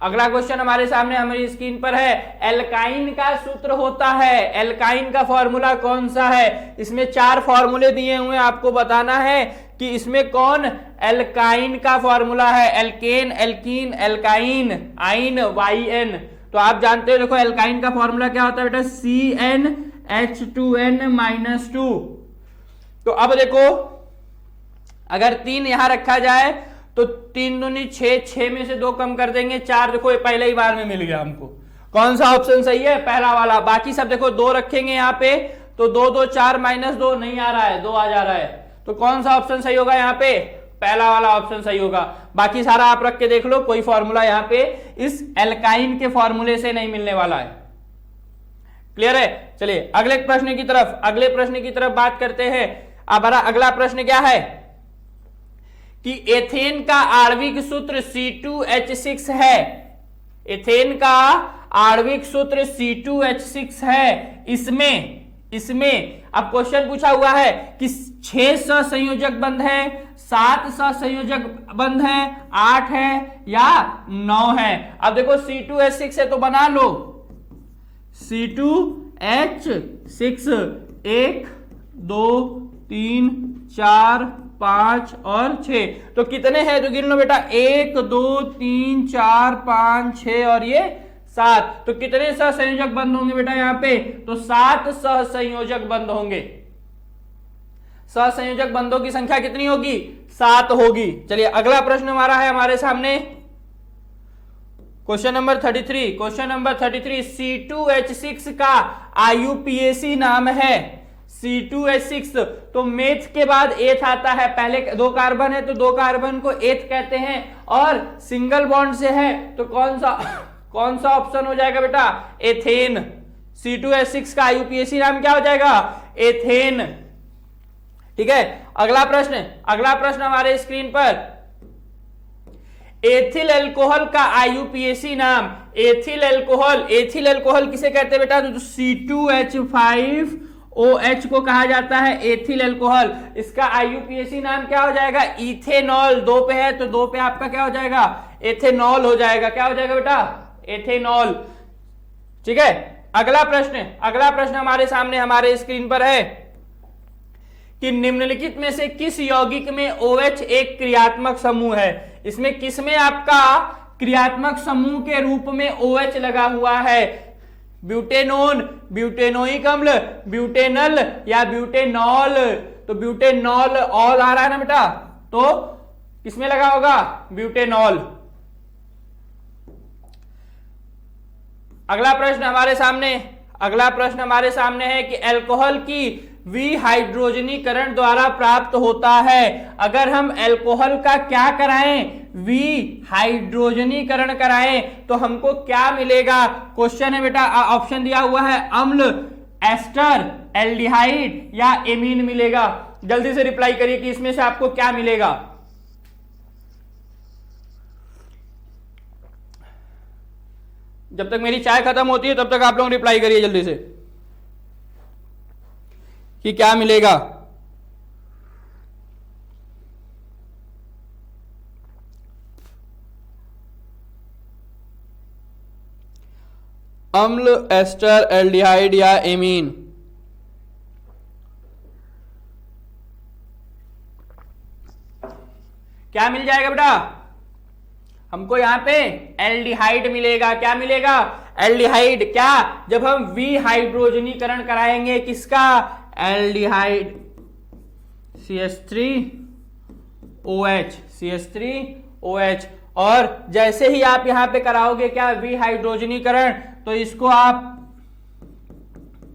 अगला क्वेश्चन हमारे सामने हमारी स्क्रीन पर है। एल्काइन का सूत्र होता है। एल्काइन का फॉर्मूला कौन सा है? इसमें 4 फॉर्मूले दिए हुए हैं, आपको बताना है कि इसमें कौन एल्काइन का फॉर्मूला है। एल्केन, एल्कीन, एल्काइन, आइन, YN। तो आप जानते हो, देखो एल्काइन का फॉर्मूला क्या होता है बेटा? CnH2n-2। तो अब देखो, अगर 3 यहां रखा जाए तो 3 दूनी 6, 6 में से 2 कम कर देंगे, 4। देखो ये पहले ही बार में मिल गया हमको। कौन सा ऑप्शन सही है? पहला वाला। बाकी सब देखो 2 रखेंगे यहाँ पे तो 2 2 4 -2 नहीं आ रहा है, 2 आ जा रहा है। तो कौन सा ऑप्शन सही होगा यहाँ पे? पहला वाला ऑप्शन सही होगा। बाकी सारा आप रख के देख लो, कोई फॉर्मूला यहाँ पे इस एल्काइन के फॉर्मूले से नहीं मिलने वाला है। क्लियर है? चलिए अगले प्रश्न की तरफ बात करते हैं। अब अगला प्रश्न क्या है कि एथेन का आणविक सूत्र C2H6 है। एथेन का आणविक सूत्र C2H6 है। इसमें अब क्वेश्चन पूछा हुआ है कि 6 सहसंयोजक बंध हैं, 7 सहसंयोजक बंध हैं, 8 है या 9 है? अब देखो C2H6 है तो बना लो C2H6, 1 2 3 4 5 और 6, तो कितने हैं तो गिन लो बेटा, 1 2 3 4 5 6 और ये 7, तो कितने सहसंयोजक बंध होंगे बेटा यहाँ पे? तो 7 सहसंयोजक बंध होंगे। सहसंयोजक बंधों की संख्या कितनी होगी? 7 होगी। चलिए अगला प्रश्न हमारा है हमारे सामने, question number 33। Question number 33, C2H6 का IUPAC नाम है C2H6, तो मेथ के बाद एथ आता है, पहले 2 कार्बन है तो 2 कार्बन को एथ कहते हैं, और सिंगल बॉन्ड से है तो कौन सा ऑप्शन हो जाएगा बेटा? एथेन। C2H6 का IUPAC नाम क्या हो जाएगा? एथेन। ठीक है, अगला प्रश्न हमारे स्क्रीन पर, एथिल अल्कोहल का IUPAC नाम, एथिल अल्कोहल किसे कहते हैं बेटा? तो C2H5OH को कहा जाता है एथिल अल्कोहल। इसका IUPAC नाम क्या हो जाएगा? इथेनॉल। 2 पे है तो 2 पे आपका क्या हो जाएगा? एथेनॉल हो जाएगा। क्या हो जाएगा बेटा? एथेनॉल। ठीक है, अगला प्रश्न हमारे सामने हमारे स्क्रीन पर है कि निम्नलिखित में से किस यौगिक में OH एक क्रियात्मक समूह है? इसमें किसमें आपका क्रियात्मक समूह के रूप में OH लगा हुआ है? ब्यूटेनोन, ब्यूटेनोइक अम्ल, ब्यूटेनल या ब्यूटेनॉल? तो ब्यूटेनॉल ऑल आ रहा है ना बेटा, तो किसमें लगा होगा? ब्यूटेनॉल। अगला प्रश्न हमारे सामने है कि अल्कोहल की विहाइड्रोजनीकरण द्वारा प्राप्त होता है। अगर हम अल्कोहल का क्या कराएं? विहाइड्रोजनीकरण कराएं तो हमको क्या मिलेगा? क्वेश्चन है बेटा, ऑप्शन दिया हुआ है, अम्ल, एस्टर, एल्डिहाइड या एमीन मिलेगा। जल्दी से रिप्लाई करिए कि इसमें से आपको क्या मिलेगा। जब तक मेरी चाय खत्म होती है तब तक आप लोग रिप्लाई करिए जल्दी से कि क्या मिलेगा। अम्ल, एस्टर, एल्डिहाइड या एमीन? क्या मिल जाएगा बेटा? हमको यहां पे एल्डिहाइड मिलेगा। क्या मिलेगा? एल्डिहाइड। क्या? जब हम विहाइड्रोजनीकरण कराएंगे किसका? Aldehyde, CH3OH। और जैसे ही आप यहां पे कराओगे क्या? विहाइड्रोजनीकरण, तो इसको आप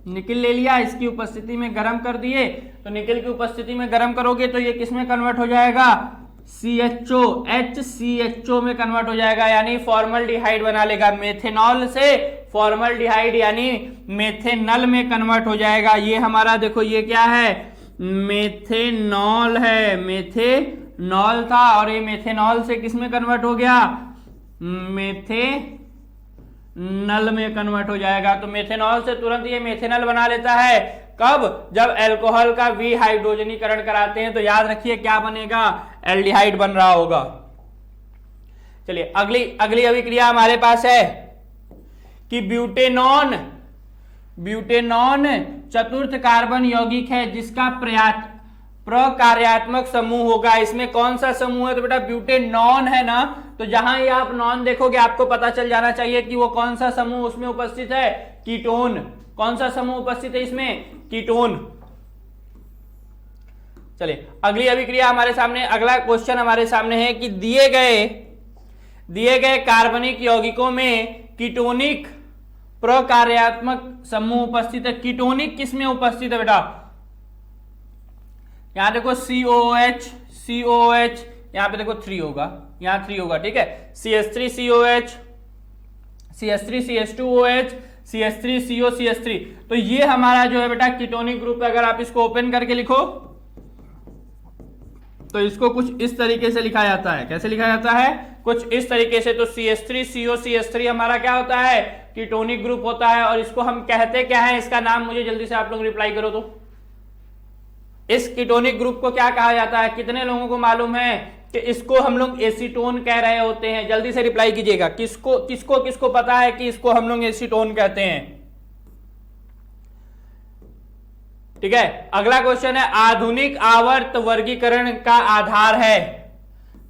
निकिल ले लिया, इसकी उपस्थिति में गर्म कर दिए, तो निकिल की उपस्थिति में गर्म करोगे तो ये किस में कन्वर्ट हो जाएगा? CHO, HCHO में कन्वर्ट हो जाएगा, यानी फॉर्मल्डिहाइड बना लेगा। मेथेनॉल से फॉर्मल्डिहाइड यानी मेथेनल में कन्वर्ट हो जाएगा। ये हमारा देखो ये क्या है? मेथेनॉल है। मेथेनॉल था और ये मेथेनॉल से किस में कन्वर्ट हो गया? मेथेनल में कन्वर्ट हो जाएगा। तो मेथेनॉल से तुरंत ये मेथेनल बना लेता है। कब? जब अल्कोहल का विहाइड्रोजनीकरण कराते हैं। तो याद रखिए क्या बनेगा? एल्डिहाइड बन रहा होगा। चलिए अगली अभिक्रिया हमारे पास है कि ब्यूटेनॉन चतुर्थ कार्बन यौगिक है जिसका प्रकार्यात्मक समूह होगा। इसमें कौन सा समूह है? तो बेटा ब्यूटेनॉन है ना, तो जहां ये आप नॉन देखोगे आपको पता चल जाना चाहिए कि वो कौन सा समूह उसमें उपस्थित है। कीटोन। कौन सा समूह उपस्थित है इसमें? कीटोन। चलिए अगली अभिक्रिया हमारे सामने, अगला क्वेश्चन हमारे सामने है कि दिए गए कार्बनिक यौगिकों में कीटोनिक प्रकार्यात्मक समूह उपस्थित है। कीटोनिक किसमें उपस्थित है बेटा? यहां देखो COOH, यहां पे देखो 3 होगा, यहां 3 होगा। ठीक है, CH3COH, CH3CH2OH, CH3CO, तो ये हमारा जो है बेटा कीटोनिक ग्रुप है। अगर आप इसको ओपन करके लिखो तो इसको कुछ इस तरीके से लिखा जाता है। कैसे लिखा जाता है? कुछ इस तरीके से। तो CH3CO हमारा क्या होता है? कीटोनिक ग्रुप होता है। और इसको हम कहते क्या है? इसका नाम मुझे जल्दी से आप लोग रिप्लाई करो तो। इस कीटोनिक ग्रुप को क्या कहा जाता है? कितने लोगों को मालूम है कि इसको हम लोग एसीटोन कह रहे होते हैं? जल्दी से रिप्लाई कीजिएगा, किसको किसको किसको पता है कि इसको हम लोग एसीटोन कहते हैं? ठीक है, अगला क्वेश्चन है आधुनिक आवर्त वर्गीकरण का आधार है,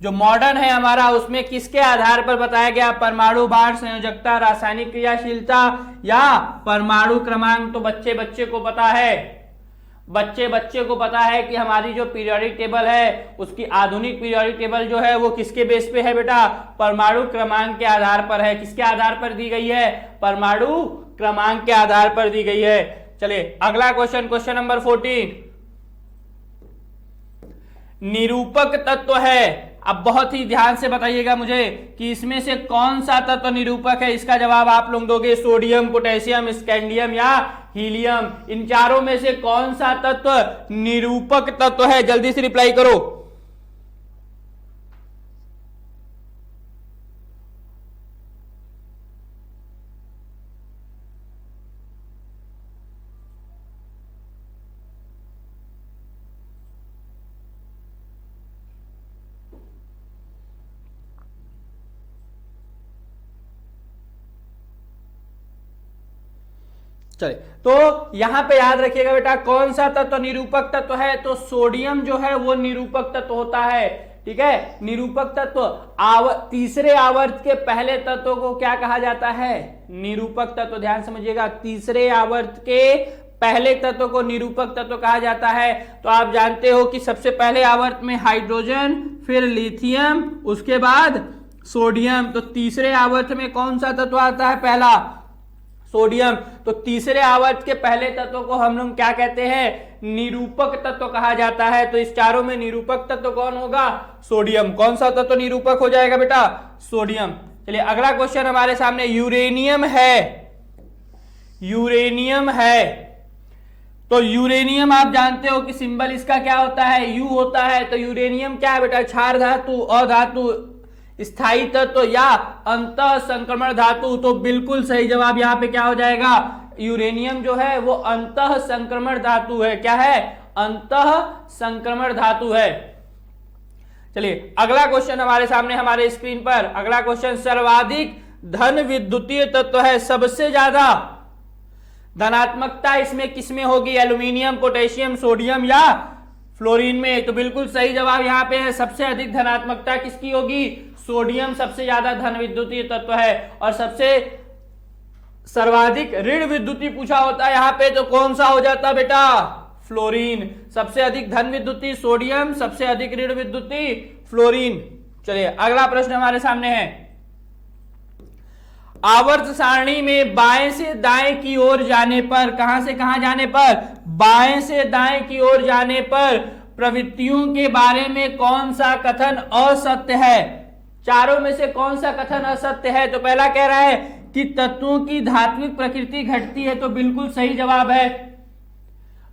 जो मॉडर्न है हमारा, उसमें किसके आधार पर बताया गया? परमाणु भार, संयोजकता, रासायनिक क्रियाशीलता या परमाणु क्रमांक? तो बच्चे बच्चे को पता है, बच्चे बच्चे को पता है कि हमारी जो पीरियोडिक टेबल है उसकी आधुनिक पीरियोडिक टेबल जो है वो किसके बेस पे है बेटा? परमाणु क्रमांक के आधार पर है। किसके आधार पर दी गई है? परमाणु क्रमांक के आधार पर दी गई है। चलिए अगला क्वेश्चन, क्वेश्चन नंबर 14, निरूपक तत्व है। अब बहुत ही ध्यान से बताइएगा मुझे कि इसमें से कौन सा तत्व निरूपक है। इसका जवाब आप लोग दोगे सोडियम, पोटेशियम, स्कैंडियम या हीलियम। इन चारों में से कौन सा तत्व निरूपक तत्व है? जल्दी से रिप्लाई करो। चलिए तो यहां पे याद रखिएगा बेटा, कौन सा तत्व निरूपक तत्व है? तो सोडियम जो है वो निरूपक तत्व होता है। ठीक है, निरूपक तत्व तीसरे आवर्त के पहले तत्व को क्या कहा जाता है? निरूपक तत्व। ध्यान समझिएगा, तीसरे आवर्त के पहले तत्व को निरूपक तत्व कहा जाता है। तो आप जानते हो कि सबसे पहले आवर्त में हाइड्रोजन, फिर लिथियम, उसके बाद सोडियम। तो तीसरे आवर्त में कौन सा तत्व आता है? पहला सोडियम। तो तीसरे आवर्त के पहले तत्व को हम लोग क्या कहते हैं? निरूपक तत्व कहा जाता है। तो इस चारों में निरूपक तत्व कौन होगा? सोडियम। कौन सा तत्व निरूपक हो जाएगा बेटा? सोडियम। चलिए अगला क्वेश्चन हमारे सामने, यूरेनियम है। यूरेनियम है, तो यूरेनियम आप जानते हो कि सिंबल इसका क्या होता है? यू होता है। तो यूरेनियम क्या है बेटा? क्षार धातु, अधातु, स्थायी तत्व या अंतः संक्रमण धातु। तो बिल्कुल सही जवाब यहाँ पे क्या हो जाएगा? यूरेनियम जो है वो अंतः संक्रमण धातु है। क्या है? अंतः संक्रमण धातु है। चलिए अगला क्वेश्चन हमारे सामने, हमारे स्क्रीन पर अगला क्वेश्चन, सर्वाधिक धन विद्युतीय तत्व है। सबसे ज्यादा धनात्मकता इसमें किसमें होगी? एल्यूमिनियम, पोटेशियम, सोडियम या फ्लोरीन में? तो बिल्कुल सही जवाब यहाँ पे है, सबसे अधिक धनात्मकता किसकी होगी? सोडियम सबसे ज्यादा धन विद्युतीय तत्व है। और सबसे सर्वाधिक ऋण विद्युतीय पूछा होता है यहाँ पे, तो कौन सा हो जाता बेटा? फ्लोरीन। सबसे अधिक धन विद्युतीय सोडियम, सबसे अधिक ऋण विद्युतीय फ्लोरीन। चलिए अगला प्रश्न हमारे सामने है, आवर्त सारणी में बाएं से दाएं की ओर जाने पर, कहां से कहां जाने पर? बाएं से दाएं की ओर जाने पर प्रवृत्तियों के बारे में कौन सा कथन असत्य है? चारों में से कौन सा कथन असत्य है? तो पहला कह रहा है कि तत्वों की धात्विक प्रकृति घटती है। तो बिल्कुल सही जवाब है,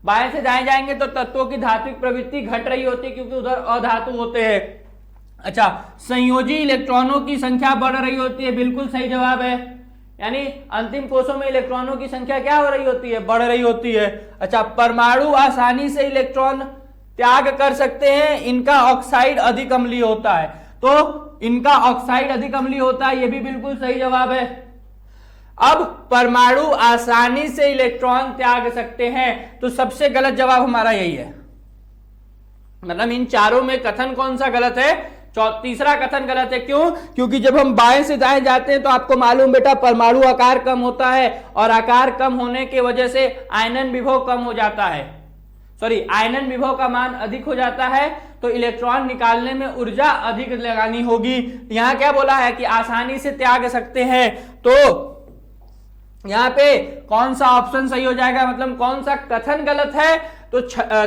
बाएं से दाएं जाएंगे तो तत्वों की धात्विक प्रवृत्ति घट रही होती है क्योंकि उधर अधातु होते हैं। अच्छा, संयोजी इलेक्ट्रॉनों की संख्या बढ़ रही होती है। बिल्कुल सही जवाब है, यानी अंतिम कोषों में इलेक्ट्रॉनों की संख्या क्या हो रही होती है? बढ़ रही होती है। अच्छा, परमाणु आसानी से इलेक्ट्रॉन त्याग कर सकते हैं, इनका ऑक्साइड अधिक अम्लीय होता है। तो इनका ऑक्साइड अधिक अम्लीय होता है, यह भी बिल्कुल सही जवाब है। अब परमाणु आसानी से इलेक्ट्रॉन त्याग सकते हैं, तो सबसे गलत जवाब हमारा यही है। मतलब इन चारों में कथन कौन सा गलत है? तीसरा कथन गलत है। क्यों? क्योंकि जब हम बाएं से दाएं जाते हैं तो आपको मालूम बेटा परमाणु आकार कम होता है, और आकार कम होने की वजह से आयनन विभव कम हो जाता है, आयनन विभव का मान अधिक हो जाता है, तो इलेक्ट्रॉन निकालने में ऊर्जा अधिक लगानी होगी। यहां क्या बोला है कि आसानी से त्याग सकते हैं, तो यहां पे कौन सा ऑप्शन सही हो जाएगा? मतलब कौन सा कथन गलत है? तो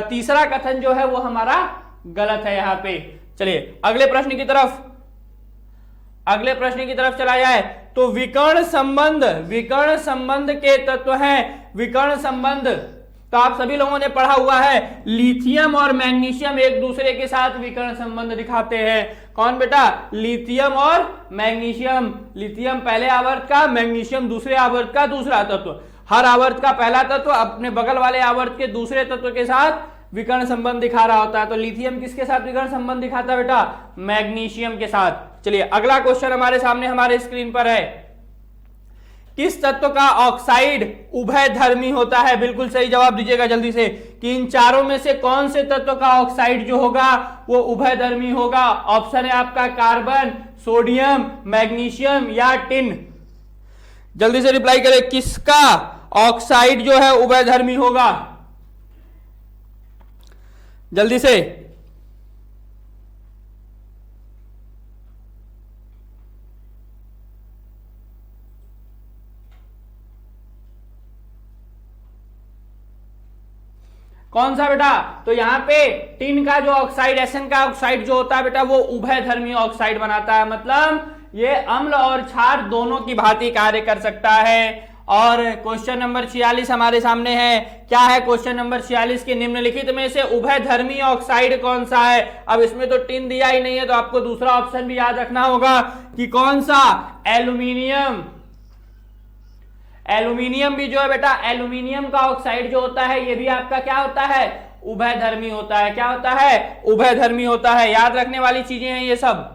तीसरा कथन जो है वो हमारा गलत है यहां पे। चलिए अगले प्रश्न की तरफ चला जाए, तो विकर्ण संबंध के तत्व हैं। विकर्ण संबंध तो आप सभी लोगों ने पढ़ा हुआ है, लिथियम और मैग्नीशियम एक दूसरे के साथ विकर्ण संबंध दिखाते हैं। कौन बेटा? लिथियम और मैग्नीशियम। लिथियम पहले आवर्त का, मैग्नीशियम दूसरे आवर्त का दूसरा तत्व। हर आवर्त का पहला तत्व अपने बगल वाले आवर्त के दूसरे तत्व के साथ विकर्ण संबंध दिखा रहा होता है। तो लिथियम किसके साथ विकर्ण संबंध दिखाता है बेटा? मैग्नीशियम के साथ। चलिए अगला क्वेश्चन हमारे सामने हमारे स्क्रीन पर है, किस तत्व का ऑक्साइड उभयधर्मी होता है? बिल्कुल सही जवाब दीजिएगा जल्दी से कि इन चारों में से कौन से तत्व का ऑक्साइड जो होगा वो उभयधर्मी होगा। ऑप्शन है आपका कार्बन, सोडियम, मैग्नीशियम या टिन। जल्दी से रिप्लाई करें, किसका ऑक्साइड जो है उभयधर्मी होगा? जल्दी से। कौन सा बेटा? तो यहां पे टिन का जो ऑक्साइड, एसन का ऑक्साइड जो होता है बेटा वो उभयधर्मी ऑक्साइड बनाता है, मतलब ये अम्ल और क्षार दोनों की भांति कार्य कर सकता है। और क्वेश्चन नंबर 46 हमारे सामने है। क्या है क्वेश्चन नंबर 46? के निम्नलिखित में से उभयधर्मी ऑक्साइड कौन सा है? अब इसमें तो टिन दिया ही नहीं है, तो आपको दूसरा ऑप्शन भी याद रखना होगा कि कौन सा? एल्यूमिनियम। एल्यूमिनियम भी जो है बेटा, एल्यूमिनियम का ऑक्साइड जो होता है ये भी आपका क्या होता है? उभयधर्मी होता है। क्या होता है? उभयधर्मी होता है। याद रखने वाली चीजें हैं ये सब।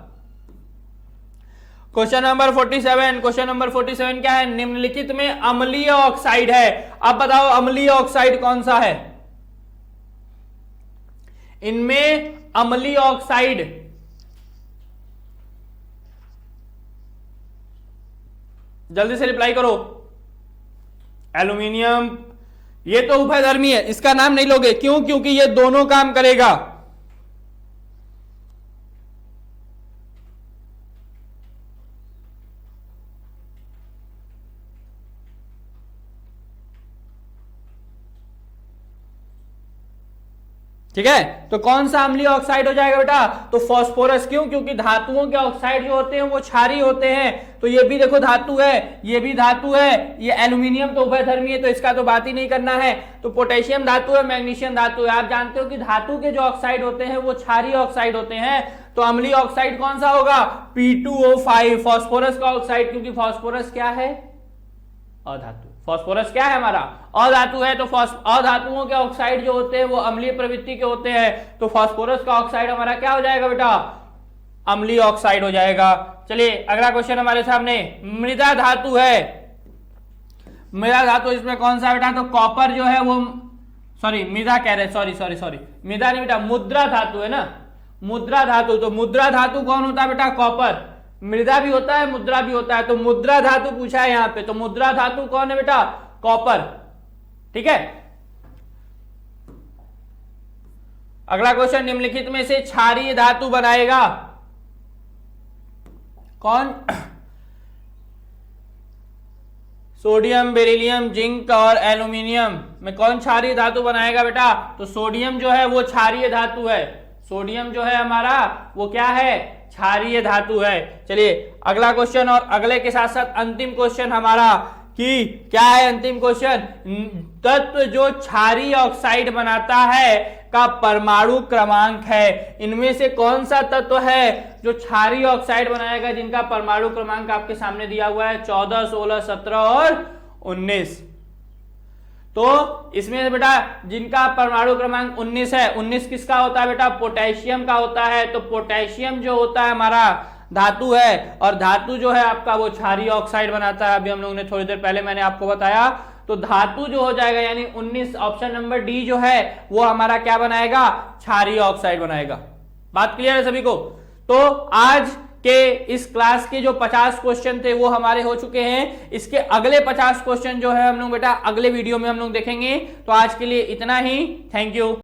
क्वेश्चन नंबर 47, क्वेश्चन नंबर 47 क्या है? निम्नलिखित में अम्लीय ऑक्साइड है। अब बताओ अम्लीय ऑक्साइड कौन सा है? इनमें अम्लीय ऑक्साइड, जल्दी से रिप्लाई करो। एल्यूमिनियम, ये तो उभयधर्मी है, इसका नाम नहीं लोगे। क्यों? क्योंकि ये दोनों काम करेगा। ठीक है, तो कौन सा अम्लीय ऑक्साइड हो जाएगा बेटा? तो फास्फोरस। क्यों? क्योंकि धातुओं के ऑक्साइड जो होते हैं वो क्षारीय होते हैं। तो ये भी देखो धातु है, ये भी धातु है, ये एल्यूमिनियम तो उभयधर्मी है, तो इसका तो बात ही नहीं करना है। तो पोटेशियम धातु है, मैग्नीशियम धातु है। आप जानते हो कि धातु के जो ऑक्साइड होते हैं वो क्षारीय ऑक्साइड होते हैं। तो अम्लीय ऑक्साइड कौन सा होगा? P2O5, फास्फोरस का ऑक्साइड। क्योंकि फास्फोरस क्या है? अधातु। फास्फोरस क्या है हमारा? अधातु है। तो अधातुओं के ऑक्साइड जो होते हैं वो अम्लीय प्रवृत्ति के होते हैं। तो फास्फोरस का ऑक्साइड हमारा क्या हो जाएगा बेटा? अम्लीय ऑक्साइड हो जाएगा। चलिए अगला क्वेश्चन हमारे सामने, मृदा धातु है। मृदा धातु इसमें कौन सा बेटा? तो कॉपर जो है वो, सॉरी मृदा कह रहे, सॉरी मृदा नहीं बेटा, मुद्रा धातु है ना, मुद्रा धातु। तो मुद्रा धातु कौन होता है बेटा? कॉपर। मृदा भी होता है, मुद्रा भी होता है। तो मुद्रा धातु पूछा है यहां पे, तो मुद्रा धातु कौन है बेटा? कॉपर। ठीक है, अगला क्वेश्चन, निम्नलिखित में से क्षारीय धातु बनाएगा कौन? सोडियम, बेरिलियम, जिंक और एल्यूमिनियम में कौन क्षारीय धातु बनाएगा बेटा? तो सोडियम जो है वो क्षारीय धातु है। सोडियम जो है हमारा वो क्या है? क्षारीय धातु है। चलिए अगला क्वेश्चन, और अगले के साथ साथ अंतिम क्वेश्चन हमारा कि क्या है अंतिम क्वेश्चन? तत्व जो क्षारीय ऑक्साइड बनाता है का परमाणु क्रमांक है। इनमें से कौन सा तत्व है जो क्षारीय ऑक्साइड बनाएगा, जिनका परमाणु क्रमांक आपके सामने दिया हुआ है 14, 16, 17 और 19। तो इसमें बेटा जिनका परमाणु क्रमांक 19 है, 19 किसका होता है बेटा? पोटेशियम का होता है। तो पोटेशियम जो होता है हमारा धातु है, और धातु जो है आपका वो क्षारीय ऑक्साइड बनाता है। अभी हम लोगों ने थोड़ी देर पहले मैंने आपको बताया। तो धातु जो हो जाएगा यानी 19, ऑप्शन नंबर डी जो है वो हमारा क्या बनाएगा? क्षारीय ऑक्साइड बनाएगा। बात क्लियर है सभी को? तो आज के इस क्लास के जो 50 क्वेश्चन थे वो हमारे हो चुके हैं। इसके अगले 50 क्वेश्चन जो है हम लोग बेटा अगले वीडियो में हम लोग देखेंगे। तो आज के लिए इतना ही। Thank you.